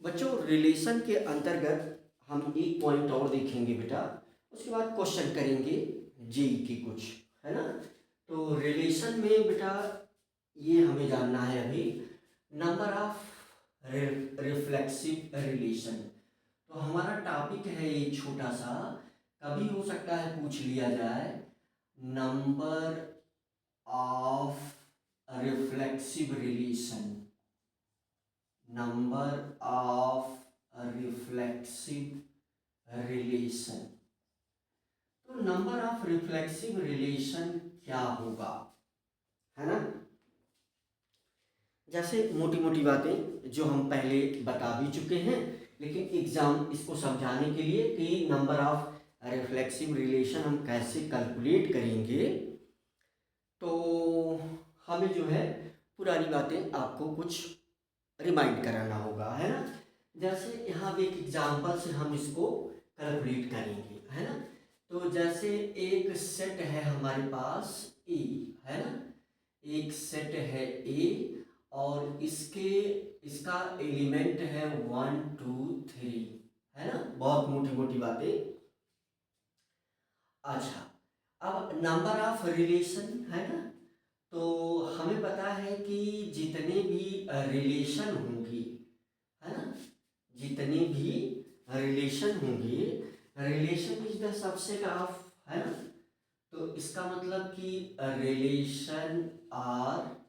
बच्चों रिलेशन के अंतर्गत हम एक पॉइंट और देखेंगे बेटा, उसके बाद क्वेश्चन करेंगे जेई के कुछ, है ना। तो रिलेशन में बेटा ये हमें जानना है अभी नंबर ऑफ रिफ्लेक्सिव रिलेशन। तो हमारा टॉपिक है ये छोटा सा, कभी हो सकता है पूछ लिया जाए, number of reflexive relation, number of reflexive relation. तो नंबर ऑफ रिफ्लेक्सिव रिलेशन क्या होगा, है ना। जैसे मोटी मोटी बातें जो हम पहले बता भी चुके हैं, लेकिन एग्जाम इसको समझाने के लिए कि नंबर ऑफ रिफ्लेक्सिव रिलेशन हम कैसे कैलकुलेट करेंगे, तो हमें जो है पुरानी बातें आपको कुछ रिमाइंड कराना होगा, है ना। जैसे यहाँ भी एक एग्जांपल से हम इसको कैलकुलेट करेंगे, है ना। तो जैसे एक सेट है हमारे पास ए, है ना, एक सेट है ए और इसका एलिमेंट है 1 2 3, है ना। बहुत मोटी मोटी बातें। अच्छा, अब नंबर ऑफ रिलेशन है ना, तो हमें पता है कि जितने भी रिलेशन होंगी, है ना, जितने भी रिलेशन होंगे, relation is the subset of, है ना। तो इसका मतलब कि रिलेशन आर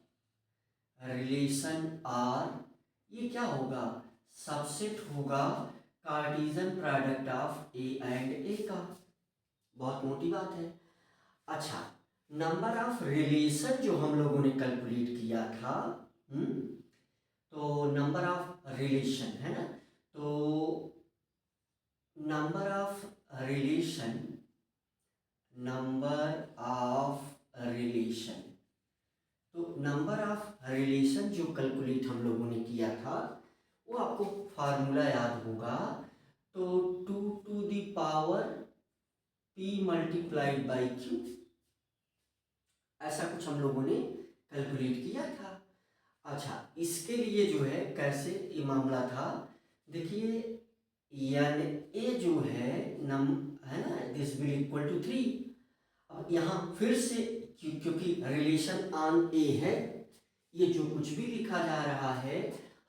ये क्या होगा, सबसेट होगा Cartesian product of A and A का। बहुत मोटी बात है। अच्छा, नंबर ऑफ रिलेशन जो हम लोगों ने कैलकुलेट किया था, तो नंबर ऑफ रिलेशन, है ना, तो number of relation, number of relation, तो नंबर ऑफ रिलेशन जो कैलकुलेट हम लोगों ने किया था वो आपको फार्मूला याद होगा। तो 2 to the power p multiplied by q, ऐसा कुछ हम लोगों ने कैलकुलेट किया था। अच्छा, इसके लिए जो है कैसे ये मामला था, देखिए एन ए जो है नम, है ना, दिस विल इक्वल टू 3। अब यहाँ फिर से क्योंकि रिलेशन ऑन ए है, ये जो कुछ भी लिखा जा रहा है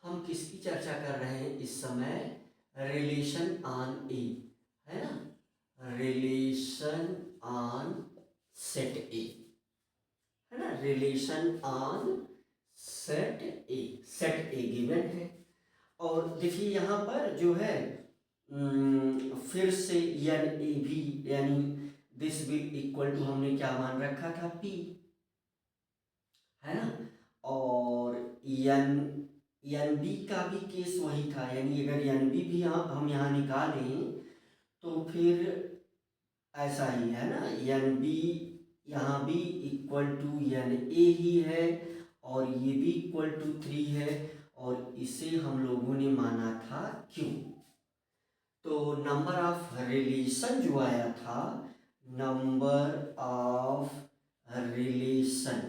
हम किसकी चर्चा कर रहे हैं इस समय, रिलेशन ऑन ए, है ना, रिलेशन ऑन सेट ए, है ना, relation on set A given है। और देखिए यहाँ पर जो है फिर से एन ए भी, यानी दिस विल इक्वल टू हमने क्या मान रखा था p, है ना। और एन एन बी का भी केस वही था, यानी अगर एन बी भी हम यहाँ निकालें तो फिर ऐसा ही है ना, एन बी यहाँ भी इक्वल टू एन ए ही है और ये भी इक्वल टू 3 है और इसे हम लोगों ने माना था q। तो नंबर ऑफ रिलेशन जो आया था, नंबर ऑफ रिलेशन,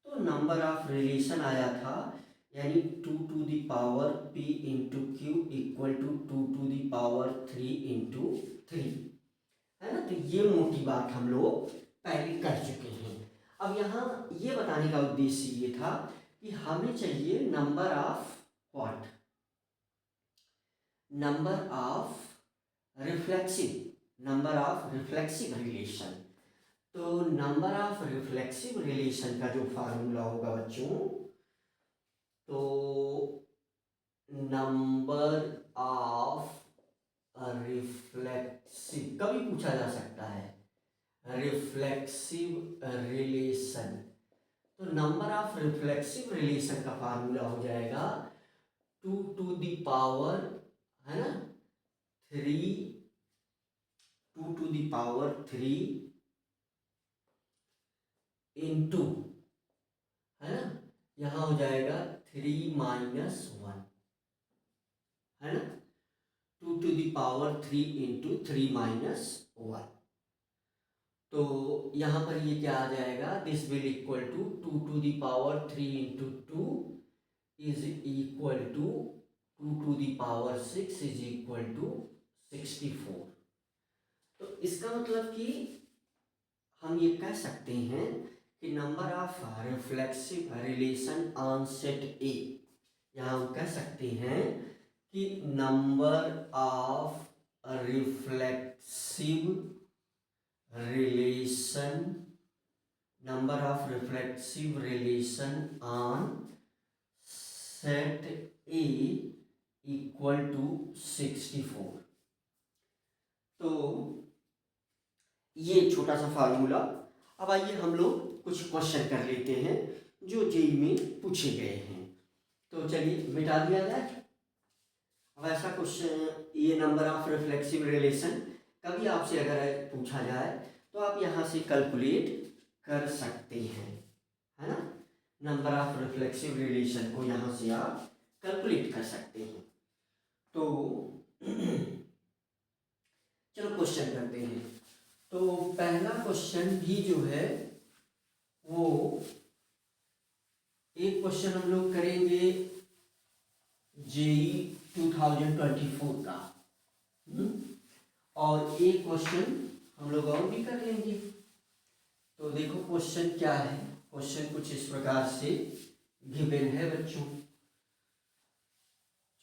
तो नंबर ऑफ रिलेशन आया था यानी 2 to the power p into q equal to 2 to the power 3 into 3, है ना। तो ये मोटी बात हम लोग पहले कर चुके हैं। अब यहाँ ये बताने का उद्देश्य ये था कि हमें चाहिए number of what, number of reflexive relation. तो नंबर ऑफ रिफ्लेक्सिव रिलेशन का जो फार्मूला होगा बच्चों, तो नंबर ऑफ रिफ्लेक्सिव कभी पूछा जा सकता है, रिफ्लेक्सिव रिलेशन, तो नंबर ऑफ रिफ्लेक्सिव रिलेशन का फार्मूला हो जाएगा 2 टू द पावर, है ना, 3, 2 टू द पावर 3 इंटू, है ना, यहाँ हो जाएगा 3 माइनस 1, है ना, 2 to the power 3 into 3 minus 1। तो यहाँ पर ये क्या आ जाएगा, this will equal to 2 to the power 3 into 2 is equal to 2 to the power 6 is equal to 64। तो इसका मतलब कि हम ये कह सकते हैं कि number of reflexive relation on set A, यहाँ हम कह सकते हैं कि number of reflexive relation on set A equal to 64। तो ये छोटा सा फार्मूला। अब आइए हम लोग कुछ क्वेश्चन कर लेते हैं जो जेई में पूछे गए हैं। तो चलिए मिटा दिया जाए। अब ऐसा क्वेश्चन, ये नंबर ऑफ रिफ्लेक्सिव रिलेशन कभी आपसे अगर पूछा जाए तो आप यहाँ से कैलकुलेट कर सकते हैं, है ना। नंबर ऑफ रिफ्लेक्सिव रिलेशन को यहाँ से आप कैलकुलेट कर सकते हैं। तो चलो क्वेश्चन करते हैं। तो पहला क्वेश्चन भी जो है वो एक क्वेश्चन हम लोग करेंगे जेई 2024 का, और एक क्वेश्चन हम लोग और भी कर लेंगे। तो देखो क्वेश्चन क्या है। क्वेश्चन कुछ इस प्रकार से गिवन है बच्चों।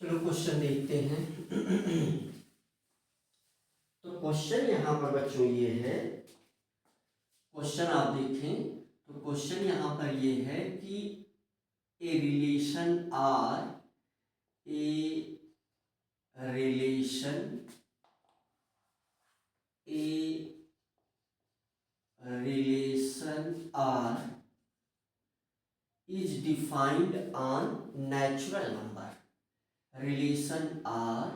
चलो क्वेश्चन देखते हैं। तो क्वेश्चन यहाँ पर बच्चों ये है, क्वेश्चन आप देखें तो क्वेश्चन यहाँ पर ये है कि a relation R, a relation R is defined on natural number. Relation R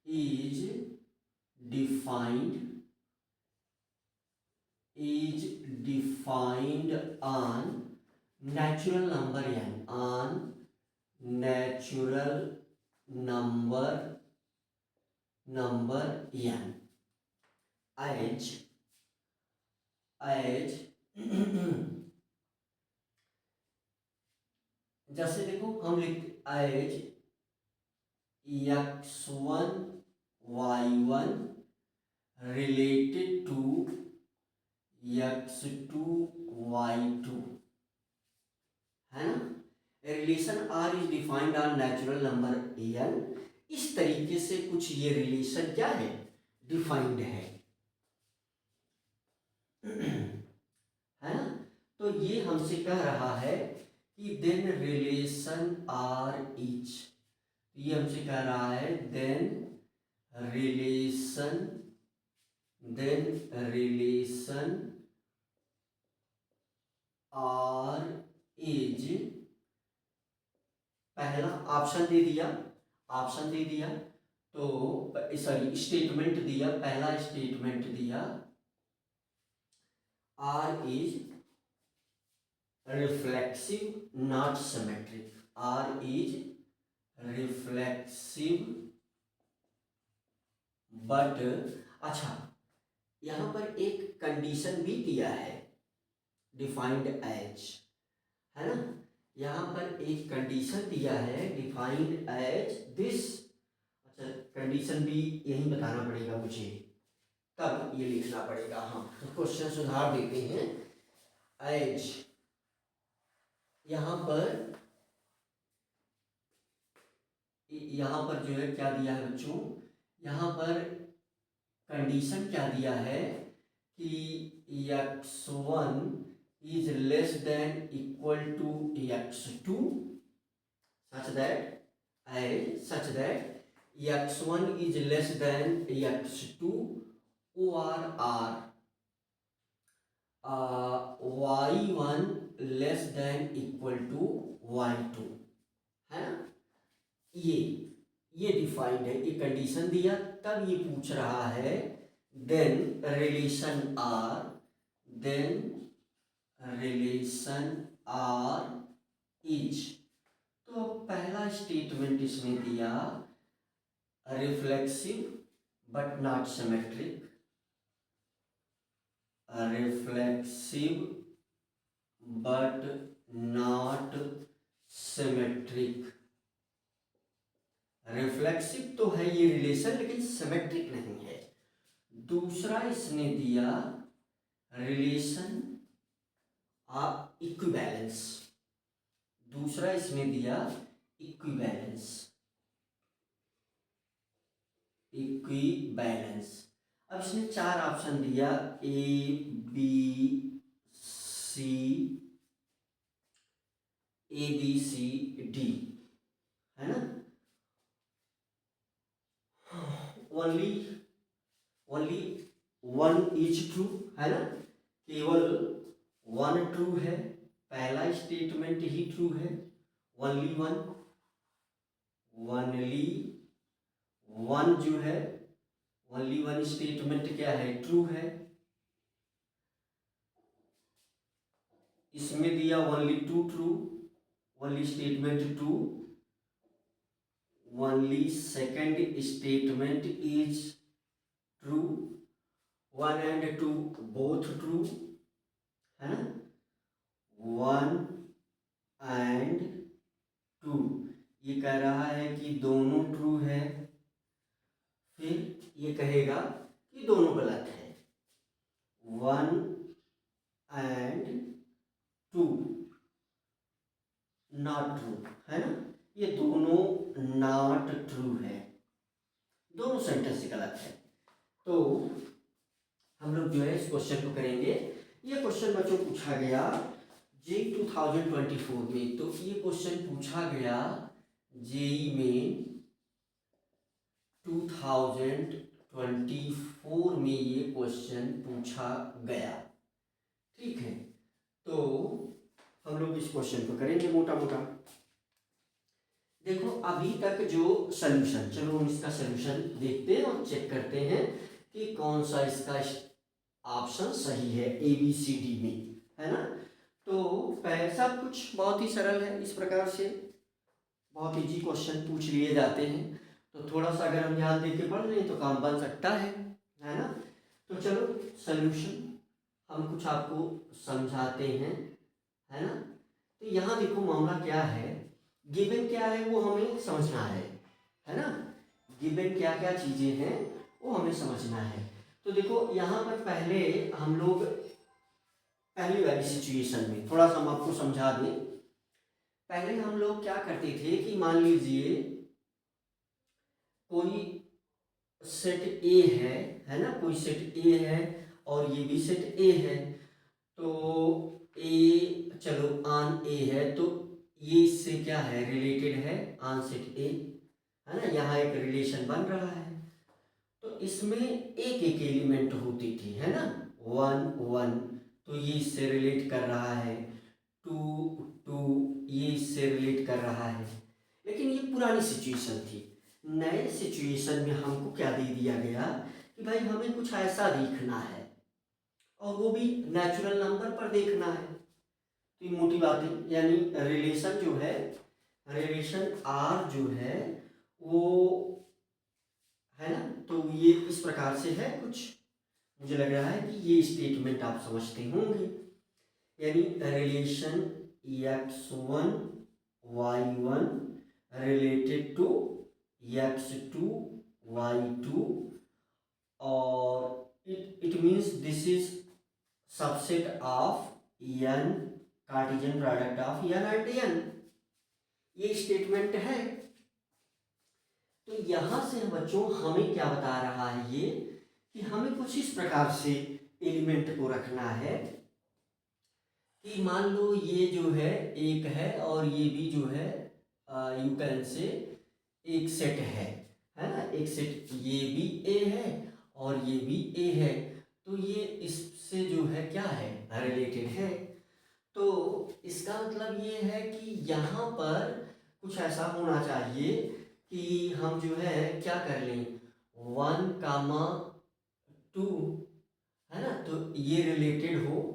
is defined on natural number n, on natural number n, as जैसे देखो हम लिखते as x1 y1 related to x2 y2, है ना। Relation R is defined on natural number N. इस तरीके से कुछ ये रिलेशन क्या है, डिफाइंड है ना। तो ये हमसे कह रहा है कि देन रिलेशन आर इज, ये हमसे कह रहा है देन रिलेशन आर इज, पहला ऑप्शन दे दिया तो सॉरी स्टेटमेंट दिया, पहला स्टेटमेंट दिया R is reflexive not symmetric, R is reflexive but, अच्छा यहां पर एक कंडीशन भी दिया है डिफाइंड एज, है ना। यहां पर एक कंडीशन दिया है डिफाइंड एज दिस। अच्छा कंडीशन भी यही बताना पड़ेगा मुझे, तब ये लिखना पड़ेगा। हाँ तो क्वेश्चन सुधार देते हैं। एज यहां पर जो है क्या दिया है बच्चों, यहाँ पर कंडीशन क्या दिया है कि x1 is less than equal to x2 such that x1 is less than x2 or y1 less than equal to y2, है ना। ये डिफाइंड है, ये कंडीशन दिया, तब ये पूछ रहा है देन रिलेशन आर इज। तो पहला स्टेटमेंट इसमें दिया reflexive but not symmetric, reflexive but not symmetric, reflexive तो है ये रिलेशन, लेकिन सिमेट्रिक नहीं है। दूसरा इसने दिया रिलेशन इक्विवेलेंस, दूसरा इसने दिया इक्विवेलेंस, इक्विवेलेंस। अब इसने 4 ऑप्शन दिया, ए बी सी डी, है ना। ओनली वन इज ट्रू, है ना, केवल वन ट्रू है, पहला स्टेटमेंट ही ट्रू है। ओनली वन जो है, ओनली वन स्टेटमेंट क्या है, ट्रू है। इसमें दिया only two true, only statement true, only second statement is true, 1 and 2 both true, है ना। 1 and 2 ये कह रहा है कि दोनों ट्रू है, फिर ये कहेगा कि दोनों गलत है। 1 and 2 नॉट ट्रू, है ना, ये दोनों नॉट ट्रू है, दोनों सेंटेंस गलत है। तो हम लोग जो है इस क्वेश्चन को करेंगे। ये क्वेश्चन बच्चों पूछा गया जेई 2024 में, तो ये क्वेश्चन पूछा गया जेई में 2024 में, ये क्वेश्चन पूछा गया, ठीक है। तो हम लोग इस क्वेश्चन को करेंगे मोटा मोटा। देखो अभी तक जो सॉल्यूशन, चलो हम इसका सॉल्यूशन देखते हैं और चेक करते हैं कि कौन सा इसका ऑप्शन सही है ए बी सी डी में, है ना। तो सब कुछ बहुत ही सरल है, इस प्रकार से बहुत इजी क्वेश्चन पूछ लिए जाते हैं। तो थोड़ा सा अगर हम ध्यान देके पढ़ लें तो काम बन सकता है ना। तो चलो सॉल्यूशन हम कुछ आपको समझाते हैं, है ना। तो यहाँ देखो मामला क्या है, गिवन क्या है वो हमें समझना है ना। गिवन क्या क्या चीज़ें हैं वो हमें समझना है। तो देखो यहाँ पर पहले हम लोग पहली वाली सिचुएशन में थोड़ा सा हम आपको समझा दें। पहले हम लोग क्या करते थे कि मान लीजिए कोई सेट ए है ना, कोई सेट ए है और ये भी सेट ए है। तो ए चलो आन ए है, तो ये इससे क्या है, रिलेटेड है आन सेट ए, है ना। यहाँ एक रिलेशन बन रहा है। तो इसमें एक एक एलिमेंट होती थी, है ना, 1 1, तो ये इससे रिलेट कर रहा है, 2 2 ये इससे रिलेट कर रहा है। लेकिन ये पुरानी सिचुएशन थी। नए सिचुएशन में हमको क्या दे दिया गया कि भाई हमें कुछ ऐसा देखना है और वो भी नेचुरल नंबर पर देखना है। तो ये मोटी बात है, यानी रिलेशन जो है, रिलेशन आर जो है वो, है ना। तो ये इस प्रकार से है कुछ, मुझे लग रहा है कि ये स्टेटमेंट आप समझते होंगे। यानी relation x1 y1 related to x2 y2, और it means this is subset of n, Cartesian product of n and n, ये स्टेटमेंट है। तो यहां से बच्चों हमें क्या बता रहा है ये, कि हमें कुछ इस प्रकार से एलिमेंट को रखना है कि मान लो ये जो है एक है और ये भी जो है यू कैन से एक सेट है ना, एक सेट ये भी ए है और ये भी ए है। तो ये इससे जो है क्या है, रिलेटेड है। तो इसका मतलब ये है कि यहाँ पर कुछ ऐसा होना चाहिए कि हम जो है क्या कर लें, 1 कामा 2, है ना, तो ये रिलेटेड हो,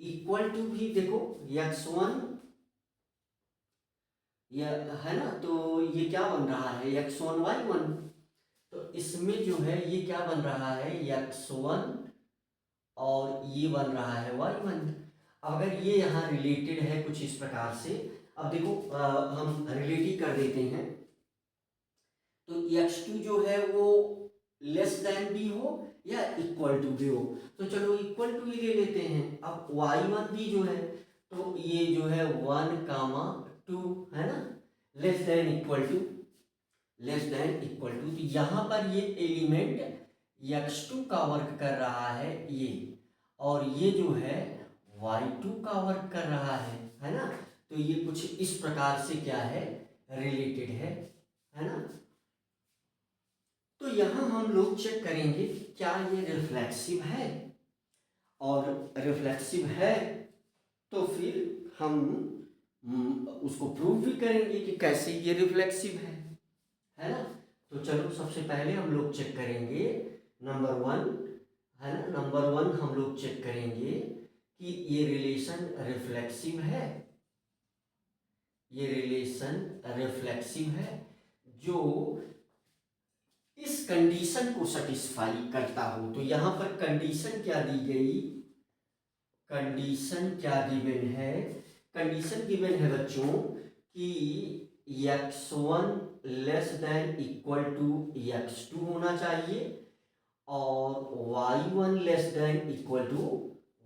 इक्वल टू भी देखो x1, या है ना, तो ये क्या बन रहा है x1 y1, तो इसमें जो है ये क्या बन रहा है x1 और ये बन रहा है y1। अगर ये यहाँ रिलेटेड है कुछ इस प्रकार से, अब देखो हम रिलेट ही कर देते हैं। तो x2 जो है वो लेस देन बी हो या इक्वल टू बी हो। तो चलो इक्वल टू ही ले लेते हैं। अब y1 भी जो है तो ये जो है 1, 2 है ना, less than equal to, less than equal to. तो यहाँ पर ये एलिमेंट x2 का वर्क कर रहा है ये, और ये जो है y2 का वर्क कर रहा है ना। तो ये कुछ इस प्रकार से क्या है, रिलेटेड है ना। तो यहाँ हम लोग चेक करेंगे कि क्या ये रिफ्लेक्सिव है, और रिफ्लेक्सिव है तो फिर हम उसको प्रूव भी करेंगे कि कैसे ये रिफ्लेक्सिव है ना। तो चलो सबसे पहले हम लोग चेक करेंगे नंबर 1 है ना। नंबर 1 हम लोग चेक करेंगे कि ये रिलेशन रिफ्लेक्सिव है, ये रिलेशन रिफ्लेक्सिव है जो इस कंडीशन को सेटिस्फाई करता हो। तो यहाँ पर कंडीशन क्या दी गई, कंडीशन क्या गिवन है, कंडीशन गिवन है बच्चों कि x1 less than equal to x2 होना चाहिए और y1 less than equal to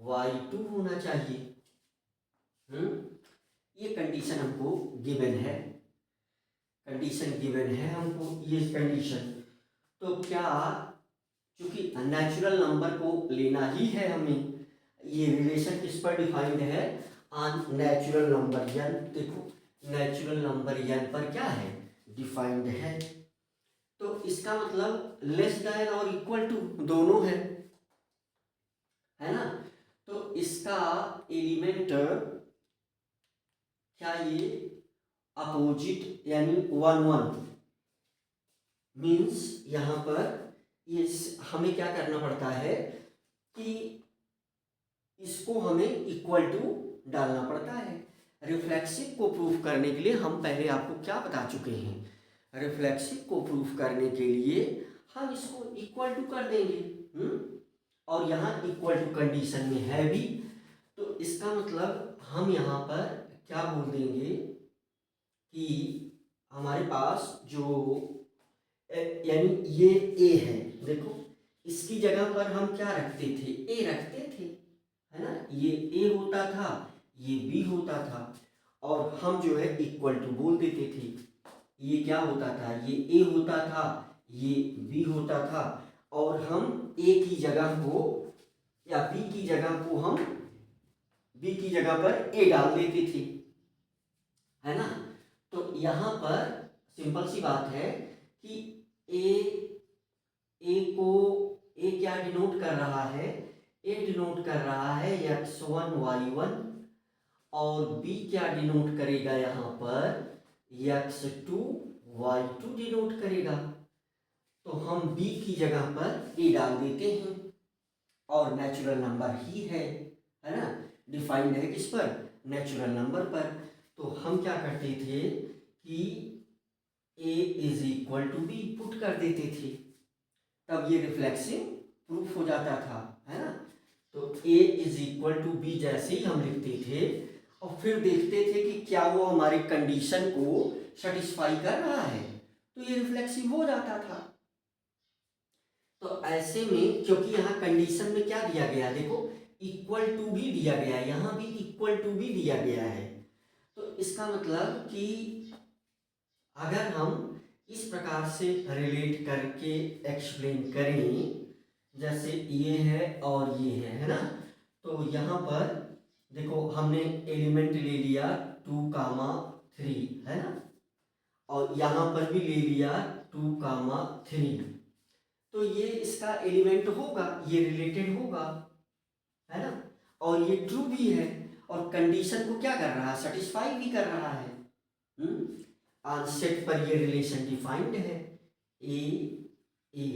y2 होना चाहिए। ये कंडीशन हमको गिवन है, कंडीशन गिवन है हमको ये कंडीशन। तो क्या, चूंकि नेचुरल नंबर को लेना ही है हमें, ये रिलेशन किस पर डिफाइंड है, ऑन नेचुरल नंबर n। देखो नेचुरल नंबर n पर क्या है, डिफाइंड है। तो इसका मतलब लेस देन और इक्वल टू दोनों है ना। तो इसका एलिमेंट क्या, ये अपोजिट यानी 1, 1 मीन्स यहाँ पर ये हमें क्या करना पड़ता है कि इसको हमें इक्वल टू डालना पड़ता है। रिफ्लेक्सिव को प्रूफ करने के लिए हम पहले आपको क्या बता चुके हैं, रिफ्लेक्सिव को प्रूफ करने के लिए हम इसको इक्वल टू कर देंगे। और यहाँ इक्वल टू कंडीशन में है भी, तो इसका मतलब हम यहाँ पर क्या बोल देंगे कि हमारे पास जो यानी ये ए है, देखो इसकी जगह पर हम क्या रखते थे, ए रखते थे है ना। ये ए होता था, ये बी होता था, और हम जो है इक्वल टू बोल देते थे। ये क्या होता था, ये ए होता था, ये बी होता था, और हम ए की जगह को या बी की जगह को हम बी की जगह पर ए डाल देते थे, है ना। तो यहाँ पर सिंपल सी बात है कि ए क्या डिनोट कर रहा है, ए डिनोट कर रहा है x1 y1, और बी क्या डिनोट करेगा यहाँ पर x2 y2 डिनोट करेगा। तो हम बी की जगह पर ए डाल देते हैं, और नेचुरल नंबर ही है ना, डिफाइंड है किस पर, नेचुरल नंबर पर। तो हम क्या करते थे कि a is equal to b put कर देते थे, तब ये रिफ्लेक्सिव प्रूफ हो जाता था, है ना। तो a is equal to b जैसे ही हम लिखते थे और फिर देखते थे कि क्या वो हमारी कंडीशन को सेटिस्फाई कर रहा है, तो ये रिफ्लेक्सिव हो जाता था। तो ऐसे में क्योंकि यहाँ कंडीशन में क्या दिया गया, देखो इक्वल टू भी दिया गया है, यहाँ भी इक्वल टू भी दिया गया है। तो इसका मतलब कि अगर हम इस प्रकार से रिलेट करके एक्सप्लेन करें, जैसे ये है और ये है ना। तो यहाँ पर देखो हमने एलिमेंट ले लिया 2, 3 है ना, और यहाँ पर भी ले लिया 2, 3। तो ये इसका एलिमेंट होगा, ये रिलेटेड होगा, है ना। और ये ट्रू भी है, और कंडीशन को क्या कर रहा है, सेटिस्फाई भी कर रहा है। सेट पर ये रिलेशन डिफाइंड है, ए ए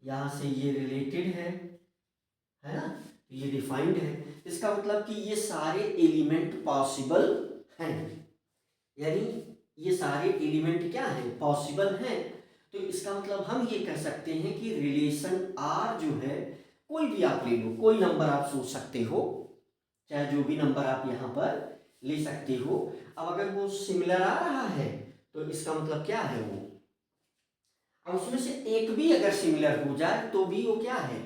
यहाँ से ये रिलेटेड है ना, तो ये डिफाइंड है। इसका मतलब कि ये सारे एलिमेंट पॉसिबल हैं, यानी ये सारे एलिमेंट क्या हैं, पॉसिबल हैं। तो इसका मतलब हम ये कह सकते हैं कि रिलेशन आर जो है, कोई भी आप ले लो, कोई नंबर आप सोच सकते हो, चाहे जो भी नंबर आप यहाँ पर ले सकते हो। अब अगर वो सिमिलर आ रहा है तो इसका मतलब क्या है, वो अब उसमें से एक भी अगर सिमिलर हो जाए तो भी वो क्या है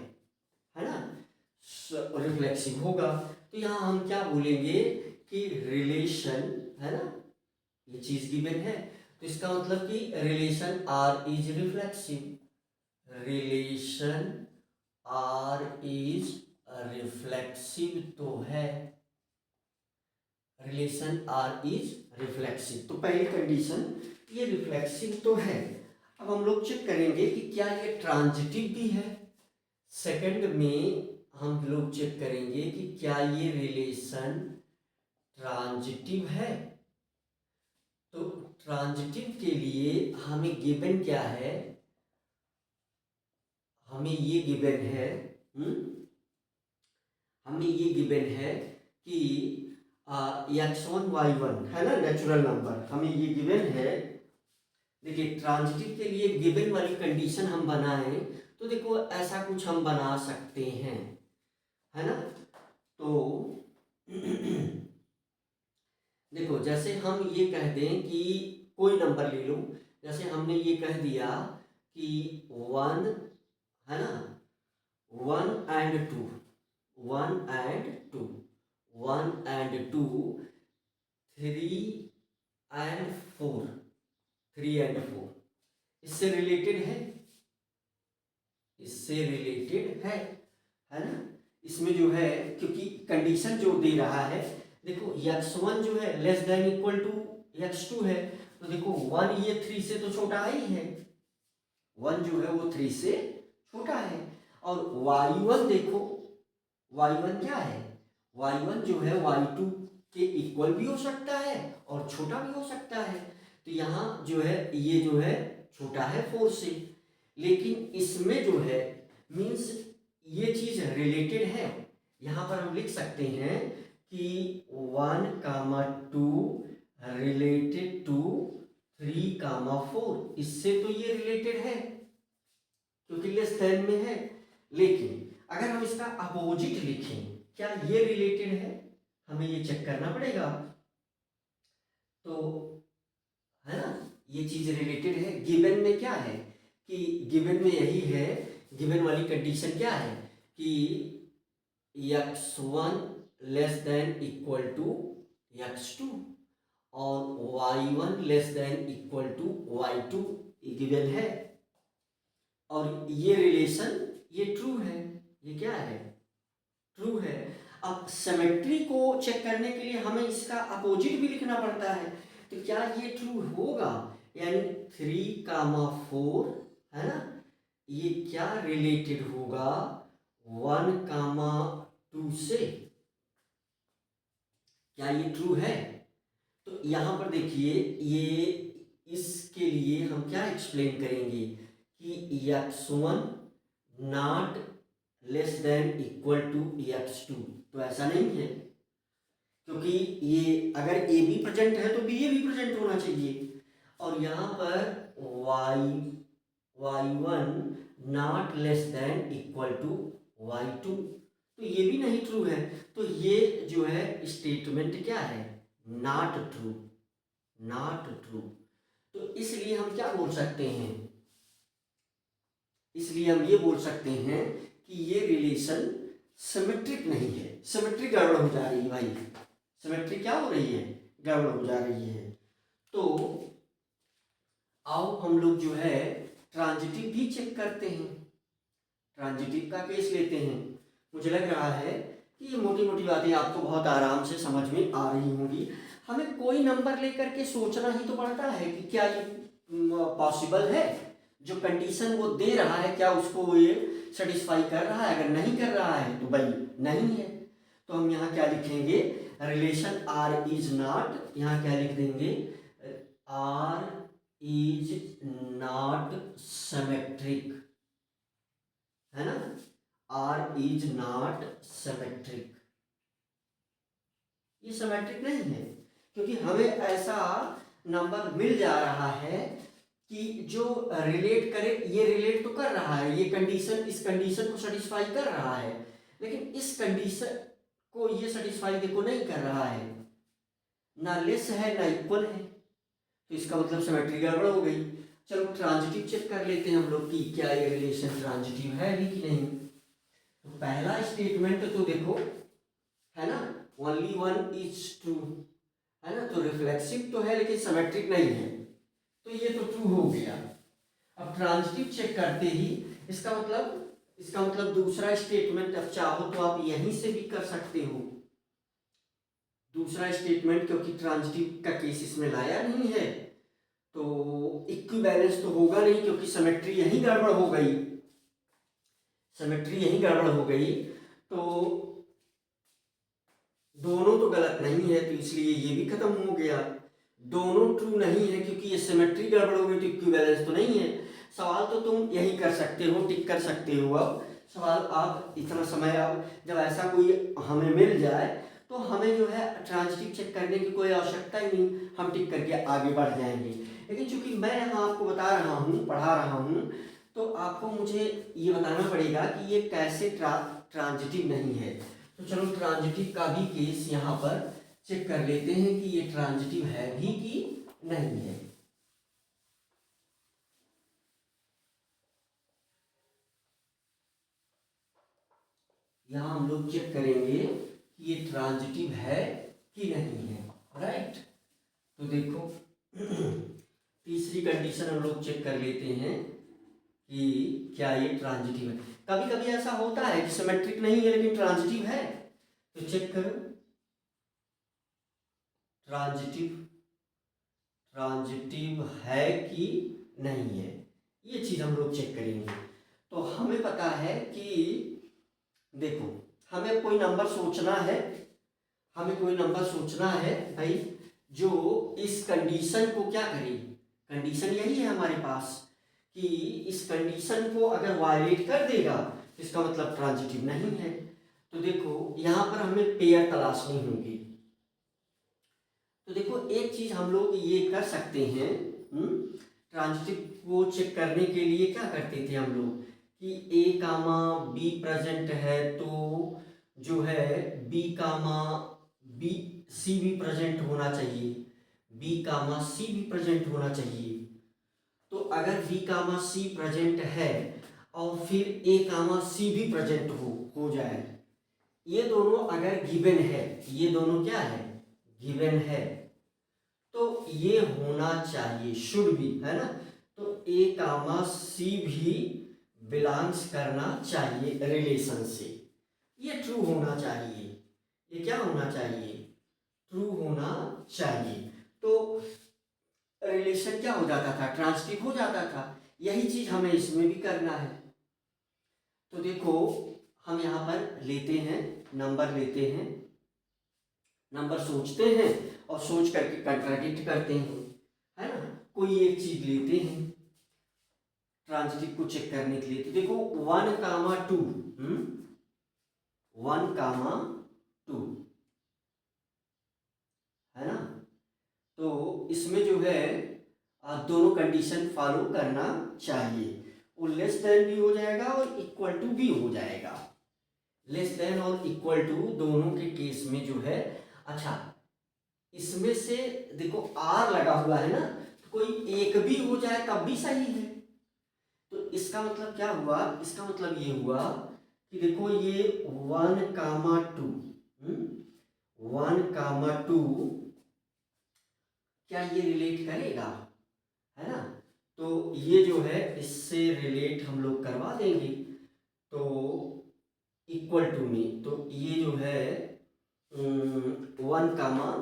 ना, रिफ्लेक्सिव होगा। तो यहाँ हम क्या बोलेंगे कि रिलेशन, है ना, ये चीज गिवन है, तो इसका मतलब कि relation R is reflexive, relation R is reflexive तो है, रिलेशन आर इज रिफ्लेक्सिव, तो पहली कंडीशन ये रिफ्लेक्सिव तो है। अब हम लोग चेक करेंगे कि क्या ये ट्रांजिटिव भी है। सेकंड में हम लोग चेक करेंगे कि क्या ये रिलेशन ट्रांजिटिव है। तो ट्रांजिटिव के लिए हमें गिवन क्या है, हमें ये गिवन है, हमें ये गिवन है कि x1 y1 है ना, नेचुरल नंबर, हमें ये गिवन है। देखिए ट्रांजिटिव के लिए गिवन वाली कंडीशन हम बनाएं तो देखो ऐसा कुछ हम बना सकते हैं, है ना। तो देखो जैसे हम ये कह दें कि कोई नंबर ले लो, जैसे हमने ये कह दिया कि 1, है ना, 1 and 2, 1 and 2, 1 and 2, 3 and 4, 3 and 4, इससे रिलेटेड है, इससे रिलेटेड है ना। इसमें जो है क्योंकि कंडीशन जो दे रहा है, देखो x1 जो है less than equal to x2 है, तो देखो 1 ये 3 से तो छोटा ही है, 1 जो है वो 3 से छोटा है। और y1 देखो, y1 क्या है, y1 जो है y2 के इक्वल भी हो सकता है और छोटा भी हो सकता है। तो यहाँ जो है ये जो है छोटा है 4 से, लेकिन इसमें जो है मीन्स ये चीज रिलेटेड है। यहाँ पर हम लिख सकते हैं कि 1, 2 रिलेटेड टू 3, 4, इससे तो ये रिलेटेड है क्योंकि लेस देन में है। लेकिन अगर हम इसका अपोजिट लिखें, क्या ये रिलेटेड है, हमें ये चेक करना पड़ेगा। तो है ना, ये चीज रिलेटेड है। गिवन में क्या है कि गिवन में यही है, गिवन वाली कंडीशन क्या है कि x1 less than equal to x2 और y1 less than equal to y2 given है, और ये रिलेशन ये ट्रू है, ये क्या है, ट्रू है। अब सिमेट्री को चेक करने के लिए हमें इसका अपोजिट भी लिखना पड़ता है, तो क्या ये ट्रू होगा, यानी 3, 4 है ना, ये क्या रिलेटेड होगा 1, 2 से, क्या ये ट्रू है। तो यहां पर देखिए ये इसके लिए हम क्या एक्सप्लेन करेंगे कि x1 not less than equal to x2, तो ऐसा नहीं है क्योंकि ये अगर a भी प्रेजेंट है तो b ये भी प्रेजेंट होना चाहिए। और यहाँ पर y1 not less than equal to y2, तो ये भी नहीं ट्रू है। तो ये जो है स्टेटमेंट क्या है, नॉट ट्रू, नॉट ट्रू। तो इसलिए हम क्या बोल सकते हैं, इसलिए हम ये बोल सकते हैं कि ये रिलेशन सिमेट्रिक नहीं है, सिमेट्री गड़बड़ हो जा रही है भाई, सिमेट्री क्या हो रही है, गड़बड़ हो जा रही है। तो आओ हम लोग जो है ट्रांजिटिव भी चेक करते हैं, ट्रांजिटिव का केस लेते हैं। मुझे लग रहा है कि ये मोटी मोटी बातें आपको बहुत आराम से समझ में आ रही होंगी। हमें कोई नंबर लेकर के सोचना ही तो पड़ता है कि क्या ये पॉसिबल है, जो कंडीशन वो दे रहा है क्या उसको ये सेटिस्फाई कर रहा है, अगर नहीं कर रहा है तो भाई नहीं है। तो हम यहाँ क्या लिखेंगे, रिलेशन आर इज नॉट, यहाँ क्या लिख देंगे, आर इज नॉट सिमेट्रिक, है ना, आर इज नॉट सिमेट्रिक, ये सिमेट्रिक नहीं है क्योंकि हमें ऐसा नंबर मिल जा रहा है कि जो रिलेट करे, ये रिलेट तो कर रहा है, ये कंडीशन इस कंडीशन को सेटिस्फाई कर रहा है, लेकिन इस कंडीशन को ये सेटिस्फाई देखो नहीं कर रहा है, ना लेस है ना इक्वल है, तो इसका मतलब सिमेट्री गड़बड़ हो गई। चलो ट्रांजिटिव चेक कर लेते हैं हम लोग कि क्या ये रिलेशन ट्रांजिटिव है भी कि नहीं। तो पहला स्टेटमेंट तो देखो है ना, ओनली वन इज ट्रू, है ना, तो रिफ्लेक्सिव तो है लेकिन सिमेट्रिक नहीं है, तो ये तो ट्रू हो गया। अब ट्रांजिटिव चेक करते ही इसका मतलब दूसरा स्टेटमेंट, अब चाहो तो आप यहीं से भी कर सकते हो दूसरा स्टेटमेंट, क्योंकि ट्रांजिटिव का केस इसमें लाया नहीं है तो इक्विवेलेंस तो होगा नहीं, क्योंकि सिमेट्री यहीं गड़बड़ हो गई, सिमेट्री यहीं गड़बड़ हो गई, तो दोनों तो गलत नहीं है, तो इसलिए ये भी खत्म हो गया। दोनों ट्रू नहीं है क्योंकि ये सिमेट्री गड़बड़ हो गई, तो इक्विवेलेंस तो नहीं है। सवाल तो तुम यही कर सकते हो, टिक कर सकते हो। अब सवाल आप इतना समय, अब जब ऐसा कोई हमें मिल जाए तो हमें जो है ट्रांजिटिव चेक करने की कोई आवश्यकता ही नहीं, हम टिक करके आगे बढ़ जाएंगे। लेकिन चूंकि मैं यहाँ आपको बता रहा हूँ, पढ़ा रहा हूँ, तो आपको मुझे ये बताना पड़ेगा कि ये कैसे ट्रांजिटिव नहीं है। तो चलो ट्रांजिटिव का भी केस यहाँ पर चेक कर लेते हैं कि ये ट्रांजिटिव है भी कि नहीं है। यहाँ हम लोग चेक करेंगे कि ये ट्रांजिटिव है कि नहीं है, राइट। तो देखो तीसरी कंडीशन हम लोग चेक कर लेते हैं कि क्या ये ट्रांजिटिव है। कभी कभी ऐसा होता है कि सिमेट्रिक नहीं है लेकिन ट्रांजिटिव है, तो चेक करो ट्रांजिटिव है कि नहीं है, ये चीज हम लोग चेक करेंगे। तो हमें पता है कि देखो हमें कोई नंबर सोचना है, भाई, जो इस कंडीशन को क्या करे, कंडीशन यही है हमारे पास कि इस कंडीशन को अगर वायलेट कर देगा तो इसका मतलब ट्रांजिटिव नहीं है। तो देखो यहाँ पर हमें पेयर तलाशनी होगी। तो देखो एक चीज हम लोग ये कर सकते हैं, ट्रांजिटिव को चेक करने के लिए क्या करते थे हम लोग कि ए कामा बी प्रेजेंट है तो जो है बी कामा बी सी भी प्रेजेंट होना चाहिए, बी कामा सी भी प्रेजेंट होना चाहिए। तो अगर बी कामा सी प्रेजेंट है और फिर ए कामा सी भी प्रेजेंट हो जाए, ये दोनों अगर गिवन है, ये दोनों क्या है, गिवन है, तो ये होना चाहिए, शुड भी, है ना। तो ए कामा सी भी बिलोंग्स करना चाहिए रिलेशन से, ये ट्रू होना चाहिए, ये क्या होना चाहिए, ट्रू होना चाहिए। तो रिलेशन क्या हो जाता था, ट्रांजिटिव हो जाता था। यही चीज हमें इसमें भी करना है। तो देखो हम यहाँ पर लेते हैं, नंबर लेते हैं, नंबर सोचते हैं और सोच करके कंट्राडिक्ट करते हैं, है ना। कोई एक चीज लेते हैं ट्रांजिटिव को चेक करने के लिए। तो देखो 1 कामा 2, 1 कामा 2, है ना। तो इसमें जो है दोनों कंडीशन फॉलो करना चाहिए, वो लेस देन भी हो जाएगा और इक्वल टू भी हो जाएगा। लेस देन और इक्वल टू दोनों के केस में जो है, अच्छा इसमें से देखो आर लगा हुआ है ना, तो कोई एक भी हो जाए तब भी सही है। तो इसका मतलब क्या हुआ, इसका मतलब ये हुआ कि देखो ये 1 कामा 2, 1 कामा 2 क्या ये रिलेट करेगा, है ना। तो ये जो है इससे रिलेट हम लोग करवा देंगे, तो इक्वल टू में, तो ये जो है 1 कामा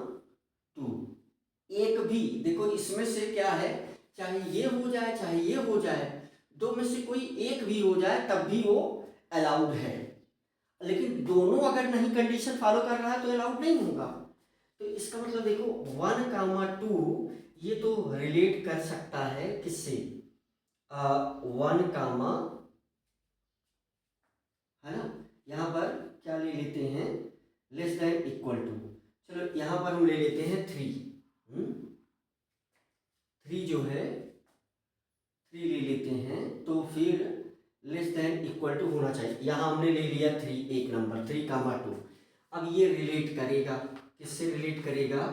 2, एक भी देखो इसमें से क्या है, चाहे ये हो जाए चाहे ये हो जाए, दो में से कोई एक भी हो जाए तब भी वो अलाउड है। लेकिन दोनों अगर नहीं कंडीशन फॉलो कर रहा है तो अलाउड नहीं होगा। तो इसका मतलब देखो 1 कामा 2 ये तो रिलेट कर सकता है किससे, 1 कामा, है ना। यहाँ पर क्या ले लेते हैं, लेस देन इक्वल टू, चलो यहाँ पर हम ले लेते हैं 3, 3 जो है 3 ले लेते हैं, तो फिर लेस देन इक्वल टू होना चाहिए। यहाँ हमने ले लिया 3, एक नंबर 3 कामा 2। अब ये रिलेट करेगा, किससे रिलेट करेगा,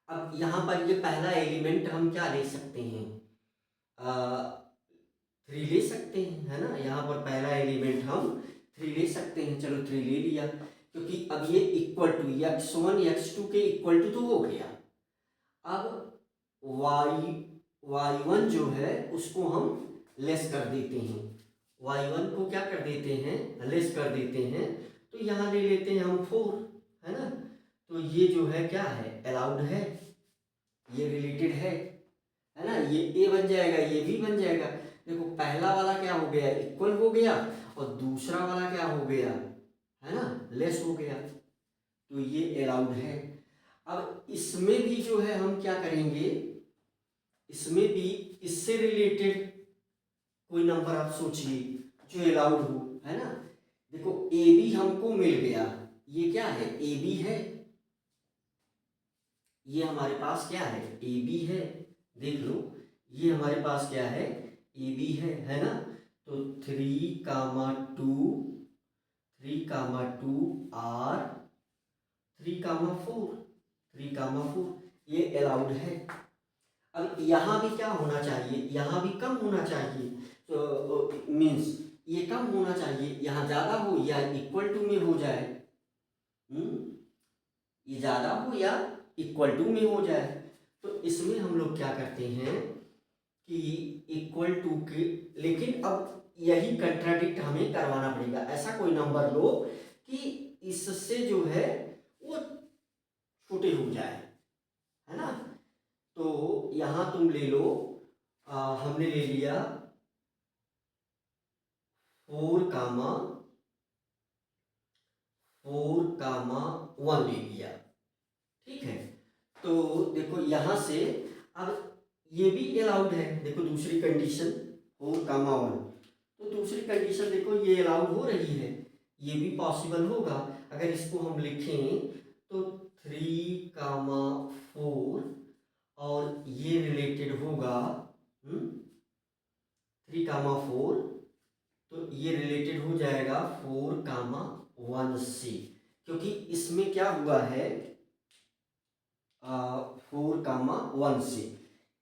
अब यहाँ पर ये पहला एलिमेंट हम क्या ले सकते हैं, 3 ले सकते हैं, है ना। यहाँ पर पहला एलिमेंट हम 3 ले सकते हैं, चलो 3 ले लिया, क्योंकि अब ये इक्वल टू x1 x2 के इक्वल टू तो हो गया। अब y1 जो है उसको हम लेस कर देते हैं, y1 को क्या कर देते हैं, लेस कर देते हैं। तो यहाँ ले लेते हैं हम 4, है ना। तो ये जो है क्या है, अलाउड है, ये रिलेटेड है ना। ये a बन जाएगा, ये b बन जाएगा। देखो पहला वाला क्या हो गया, इक्वल हो गया, और दूसरा वाला क्या हो गया, है ना, लेस हो गया। तो ये अलाउड है। अब इसमें भी जो है हम क्या करेंगे, इसमें भी इससे रिलेटेड कोई नंबर आप सोचिए जो अलाउड हो, है ना। देखो ए बी हमको मिल गया, ये क्या है, ए बी है, ये हमारे पास क्या है, ए बी है। देख लो ये हमारे पास क्या है, ए बी है ना। तो 3, 2 आर 3, 4 ये अलाउड है। अब यहाँ भी क्या होना चाहिए, यहाँ भी कम होना चाहिए। तो मीन्स ये कम होना चाहिए, यहाँ ज़्यादा हो या इक्वल टू में हो जाए। ये ज़्यादा हो या इक्वल टू में हो जाए। तो इसमें हम लोग क्या करते हैं कि इक्वल टू के, लेकिन अब यही कंट्राडिक्ट हमें करवाना पड़ेगा। ऐसा कोई नंबर लो कि इससे जो है वो छोटे हो जाए, है ना। तो यहाँ तुम ले लो, हमने ले लिया 4, 1 ले लिया, ठीक है। तो देखो यहाँ से अब ये भी अलाउड है। देखो दूसरी कंडीशन 4, 1, तो दूसरी कंडीशन देखो ये अलाउड हो रही है, ये भी पॉसिबल होगा। अगर इसको हम लिखें तो 3, 4 और ये रिलेटेड होगा 3, 4, तो ये रिलेटेड हो जाएगा 4, 1 से, क्योंकि इसमें क्या हुआ है 4, 1 से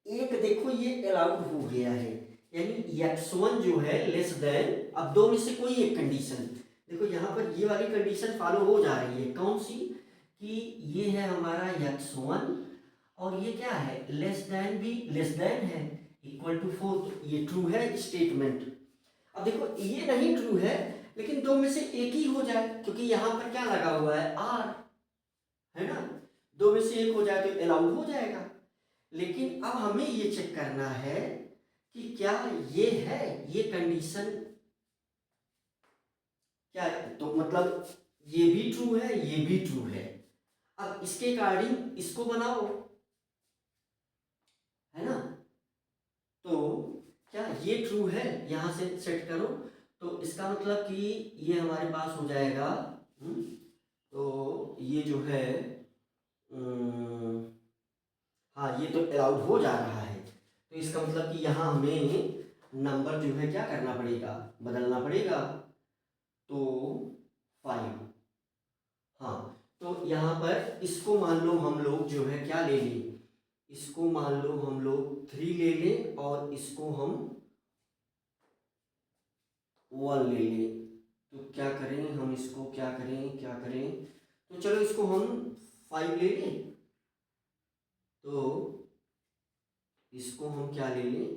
एक देखो ये अलाउड हो गया है, यानी x1 जो है लेस देन, अब दो में से कोई एक कंडीशन। देखो यहाँ पर ये वाली कंडीशन फॉलो हो जा रही है, कौन सी, कि ये है हमारा x1 और ये क्या है, लेस देन भी लेस देन है, इक्वल टू 4, तो ये ट्रू है स्टेटमेंट। अब देखो ये नहीं ट्रू है, लेकिन दो में से एक ही हो जाए, क्योंकि यहाँ पर क्या लगा हुआ है, आर, है ना। दो में से एक हो जाए तो अलाउड हो जाएगा। लेकिन अब हमें ये चेक करना है कि क्या ये है, ये कंडीशन क्या है, तो मतलब ये भी ट्रू है, ये भी ट्रू है। अब इसके अकॉर्डिंग इसको बनाओ, है ना। तो क्या ये ट्रू है, यहां से सेट करो, तो इसका मतलब कि ये हमारे पास हो जाएगा। तो ये जो है हाँ ये तो अलाउड हो जा रहा है, तो इसका मतलब कि यहाँ हमें नंबर जो है क्या करना पड़ेगा, बदलना पड़ेगा। तो 5, हाँ, तो यहाँ पर इसको मान लो हम लोग जो है क्या ले लें, इसको मान लो हम लोग 3 ले लें और इसको हम 1 ले लें। तो क्या करें हम, इसको क्या करें, तो चलो इसको हम 5 ले लें, तो इसको हम क्या ले लें,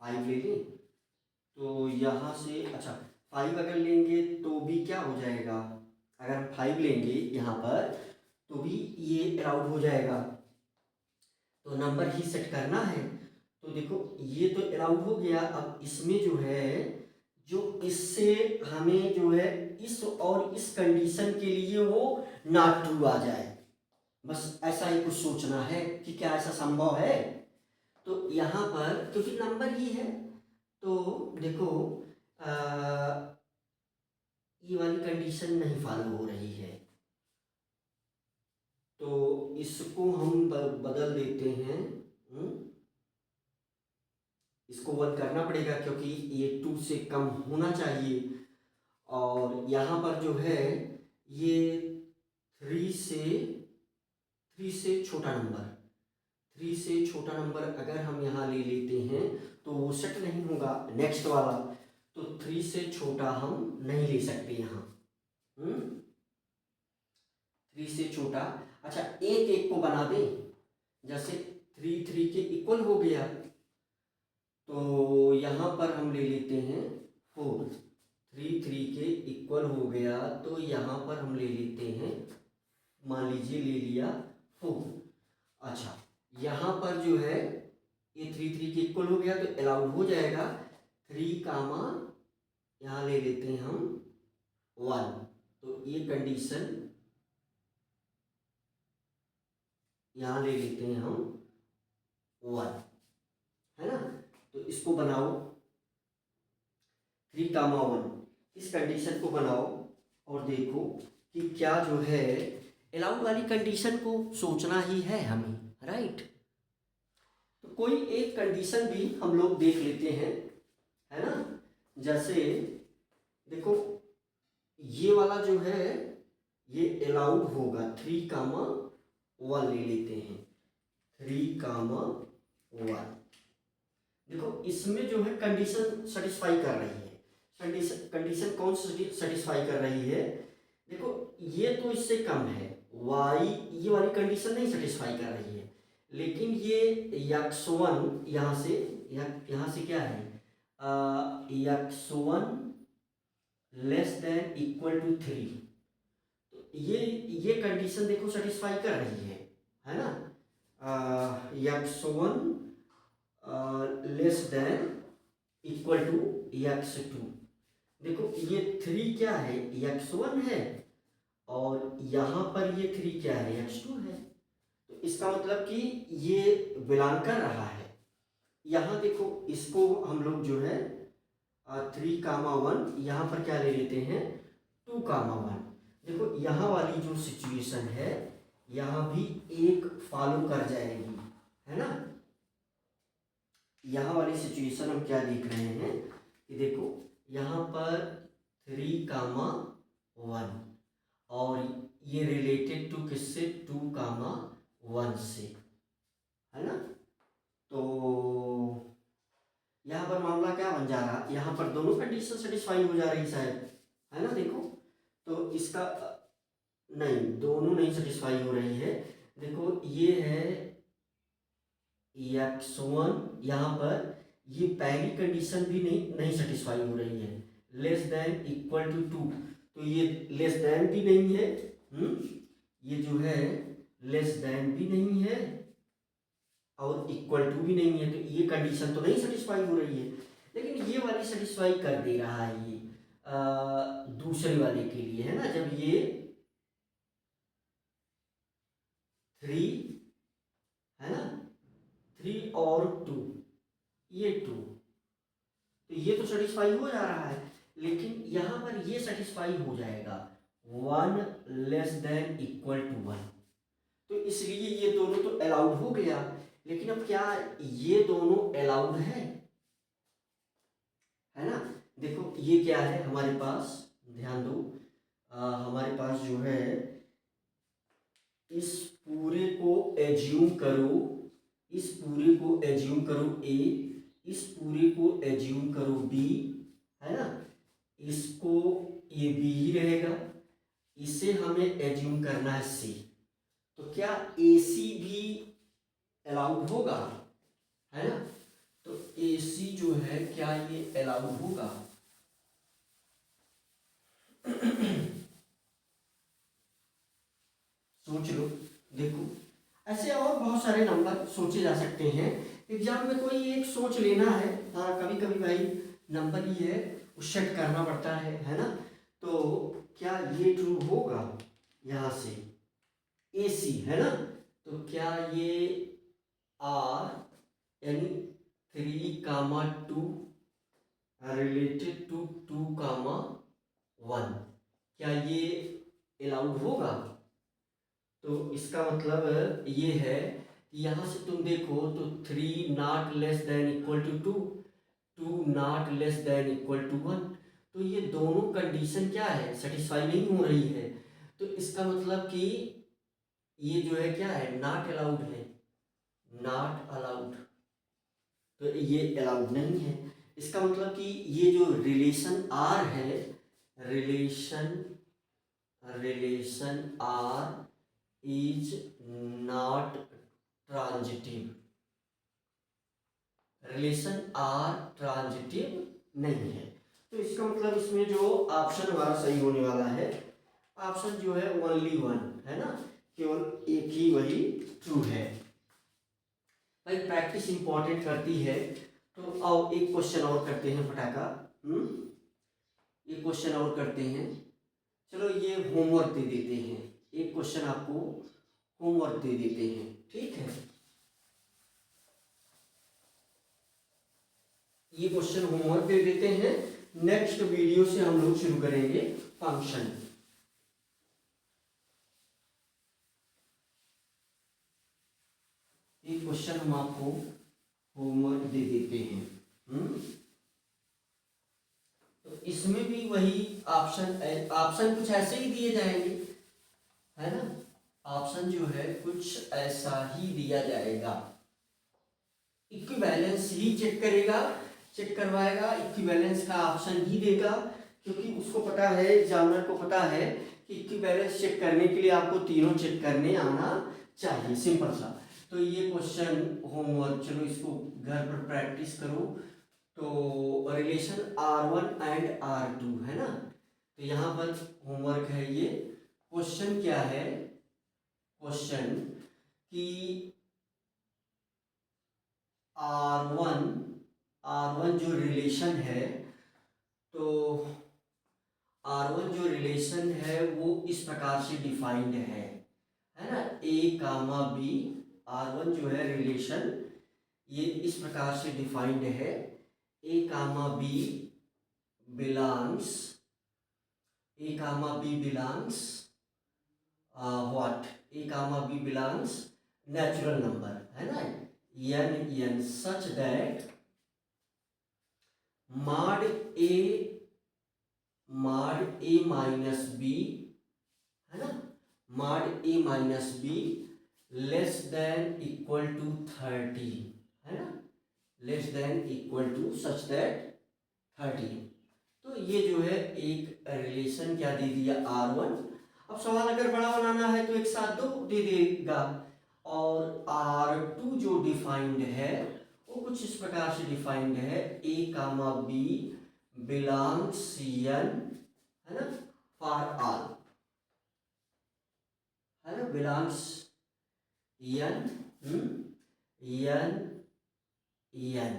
5 ले लें। तो यहाँ से अच्छा 5 अगर लेंगे तो भी क्या हो जाएगा, अगर हम 5 लेंगे यहाँ पर तो भी ये अलाउड हो जाएगा। तो नंबर ही सेट करना है। तो देखो ये तो अलाउड हो गया। अब इसमें जो है, जो इससे हमें जो है इस और इस कंडीशन के लिए वो नॉट ट्रू आ जाए, बस ऐसा ही कुछ सोचना है कि क्या ऐसा संभव है। तो यहाँ पर क्योंकि नंबर ही है, तो देखो ये वाली कंडीशन नहीं फॉलो हो रही है, तो इसको हम बदल देते हैं। इसको 1 करना पड़ेगा क्योंकि ये 2 से कम होना चाहिए, और यहाँ पर जो है ये 3 से 3 से छोटा नंबर, 3 से छोटा नंबर अगर हम यहाँ ले लेते हैं तो वो सेट नहीं होगा नेक्स्ट वाला, तो 3 से छोटा हम नहीं ले सकते यहाँ। 3 से छोटा, अच्छा एक एक को बना दें, जैसे 3 3 के इक्वल हो गया, तो यहाँ पर हम ले लेते हैं 4, 3 3 के इक्वल हो गया, तो यहाँ पर हम ले लेते हैं, मान लीजिए ले लिया 4। अच्छा यहाँ पर जो है ये 3 3 के इक्वल हो गया तो अलाउड हो जाएगा, 3 कामा यहाँ ले लेते हैं हम 1, तो ये कंडीशन यहाँ ले लेते हैं हम 1, है ना। तो इसको बनाओ 3 कामा 1, इस कंडीशन को बनाओ और देखो कि क्या जो है अलाउड वाली कंडीशन को सोचना ही है हमें, राइट। तो कोई एक कंडीशन भी हम लोग देख लेते हैं, है ना। जैसे देखो ये वाला जो है ये अलाउड होगा, 3 कामा 1 ले लेते हैं, 3 कामा 1। देखो इसमें जो है कंडीशन सेटिस्फाई कर रही है, कंडीशन कौन सी सेटिस्फाई कर रही है, देखो ये तो इससे कम है, y ये वाली कंडीशन नहीं सेटिस्फाई कर रही है, लेकिन ये x1 यहाँ से क्या है, x1 less than equal to 3, तो ये कंडीशन देखो सेटिस्फाई कर रही है ना। x1 less than equal to x2, देखो ये 3 क्या है, x1 है, और यहाँ पर ये 3 क्या है, x2 है, तो इसका मतलब कि ये बिलोंग कर रहा है। यहाँ देखो इसको हम लोग जो है 3 कामा 1 यहाँ पर क्या ले लेते हैं, 2 कामा 1, देखो यहाँ वाली जो सिचुएशन है यहाँ भी एक फॉलो कर जाएगी, है ना। यहाँ वाली सिचुएशन हम क्या देख रहे हैं कि देखो यहाँ पर 3 कामा 1 और ये रिलेटेड टू किससे, 2 कामा 1 से, है ना। तो यहाँ पर मामला क्या बन जा रहा, यहाँ पर दोनों कंडीशन सेटिस्फाई हो जा रही शायद, है ना। देखो तो इसका नहीं, दोनों नहीं सेटिस्फाई हो रही है, देखो ये है x1, यहाँ पर ये पहली कंडीशन भी नहीं सेटिस्फाई हो रही है, लेस देन इक्वल टू 2, तो ये लेस देन भी नहीं है, ये जो है लेस देन भी नहीं है और इक्वल टू भी नहीं है, तो ये कंडीशन तो नहीं सेटिस्फाई हो रही है, लेकिन ये वाली सेटिस्फाई कर दे रहा है ये दूसरे वाले के लिए, है ना। जब ये 3 है ना, 3 और 2, ये 2, तो ये तो सेटिस्फाई हो जा रहा है, लेकिन यहाँ पर ये सेटिस्फाई हो जाएगा 1 लेस देन इक्वल टू 1, तो इसलिए ये दोनों तो अलाउड हो गया, लेकिन अब क्या ये दोनों अलाउड है ना। देखो ये क्या है हमारे पास, ध्यान दो, हमारे पास जो है इस पूरे को एज्यूम करो, इस पूरे को एज्यूम करो A, इस पूरे को एज्यूम करो B, है ना। इसको ये B ही रहेगा, इसे हमें एज्यूम करना है C, तो क्या AC भी अलाउड होगा, है ना। तो AC जो है क्या ये अलाउड होगा, सोच लो। देखो ऐसे और बहुत सारे नंबर सोचे जा सकते हैं, एग्जाम में कोई एक सोच लेना है, हाँ कभी कभी भाई नंबर ही है वो सेट करना पड़ता है ना। तो क्या ये ट्रू होगा, यहाँ से AC है ना, तो क्या ये R यानी 3 कामा 2 रिलेटेड टू 2 कामा 1, क्या ये अलाउड होगा। तो इसका मतलब ये है कि यहाँ से तुम देखो तो 3 not less than equal to 2, 2 not less than equal to 1, तो ये दोनों कंडीशन क्या है, सेटिस्फाई नहीं हो रही है, तो इसका मतलब कि ये जो है क्या है, नॉट अलाउड है, नॉट अलाउड, तो ये अलाउड नहीं है। इसका मतलब कि ये जो रिलेशन आर है, relation R is not transitive, relation R transitive नहीं है। तो इसका मतलब इसमें जो ऑप्शन हमारा सही होने वाला है, ऑप्शन जो है ओनली वन है ना, केवल एक ही वही ट्रू है। भाई प्रैक्टिस इंपॉर्टेंट करती है। तो आओ एक क्वेश्चन और करते हैं फटाका। एक क्वेश्चन और करते हैं, चलो ये होमवर्क दे देते हैं, एक क्वेश्चन आपको होमवर्क दे देते हैं, ठीक है। ये क्वेश्चन होमवर्क दे देते हैं, नेक्स्ट वीडियो से हम लोग शुरू करेंगे फंक्शन। एक क्वेश्चन हम आपको होमवर्क दे देते हैं। तो इसमें भी वही ऑप्शन कुछ ऐसे ही दिए जाएंगे, है ना, ऑप्शन जो है कुछ ऐसा ही दिया जाएगा। इक्विवेलेंस ही चेक करेगा, चेक करवाएगा, इक्विवेलेंस का ऑप्शन ही देगा, क्योंकि उसको पता है, एग्जामिनर को पता है कि इक्विवेलेंस चेक करने के लिए आपको तीनों चेक करने आना चाहिए, सिंपल सा। तो ये क्वेश्चन होमवर्क, चलो इसको घर पर प्रैक्टिस करो। तो रिलेशन R1 एंड R2 है ना, तो यहाँ पर होमवर्क है ये। क्वेश्चन क्या है, क्वेश्चन कि R1 जो रिलेशन है, तो R1 जो रिलेशन है वो इस प्रकार से डिफाइंड है ना, A कामा B, R1 जो है रिलेशन ये इस प्रकार से डिफाइंड है, A comma B belongs, A comma B belongs what, A comma B belongs natural number, है ना, n such that mod a minus b, है ना, mod a minus b less than equal to 30, है ना, less than equal to such that 30। तो ये जो है एक रिलेशन क्या दे दिया, R1। अब सवाल अगर बड़ा बनाना है तो एक साथ दो दे देगा, और R2 जो डिफाइंड है वो कुछ इस प्रकार से डिफाइंड है, A comma B belongs n, है ना, फॉर ऑल, है ना, belongs n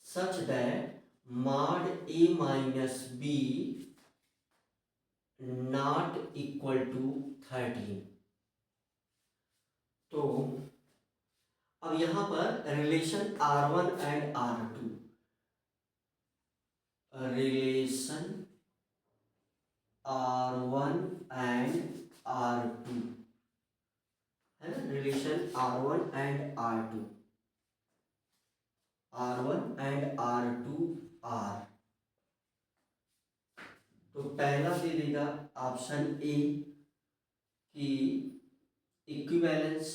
such that mod a minus b not equal to 13। तो अब यहां पर relation R1 and R2, relation R1 and R2, है ना, relation R1 and R2, R1 and R2 are. तो पहला दे देगा ऑप्शन ए कि इक्विवेलेंस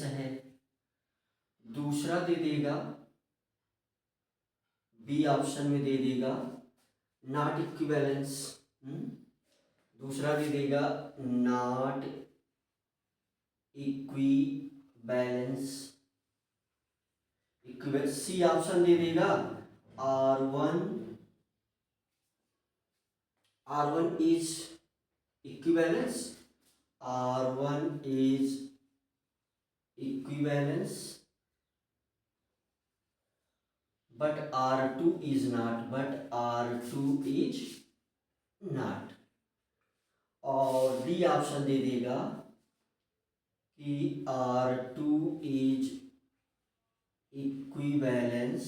है। दूसरा दे देगा, बी ऑप्शन में दे देगा नॉट इक्विवेलेंस, दूसरा दे देगा नॉट इक्विवेलेंस। सी ऑप्शन दे देगा R1 is equivalence, R1 is equivalence but R2 is not, और डी ऑप्शन दे देगा कि R2 is equivalence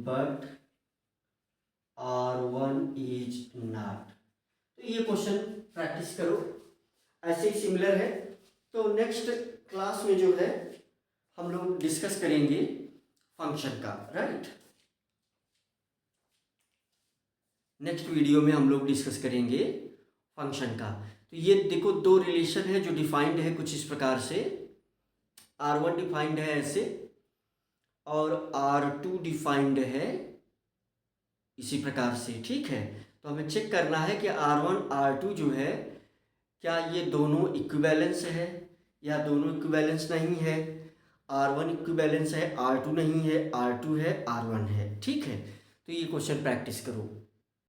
but R1 is not। तो ये क्वेश्चन प्रैक्टिस करो, ऐसे ही सिमिलर है। तो नेक्स्ट क्लास में जो है हम लोग डिस्कस करेंगे फंक्शन का, राइट। नेक्स्ट वीडियो में हम लोग डिस्कस करेंगे फंक्शन का। तो ये देखो दो रिलेशन है जो डिफाइंड है कुछ इस प्रकार से, R1 डिफाइंड है ऐसे और R2 डिफाइंड है इसी प्रकार से, ठीक है। तो हमें चेक करना है कि R1 R2 जो है क्या ये दोनों इक्विवेलेंस है या दोनों इक्विवेलेंस नहीं है। R1 इक्विवेलेंस है, R2 नहीं है, R2 है, R1 है, ठीक है। तो ये क्वेश्चन प्रैक्टिस करो।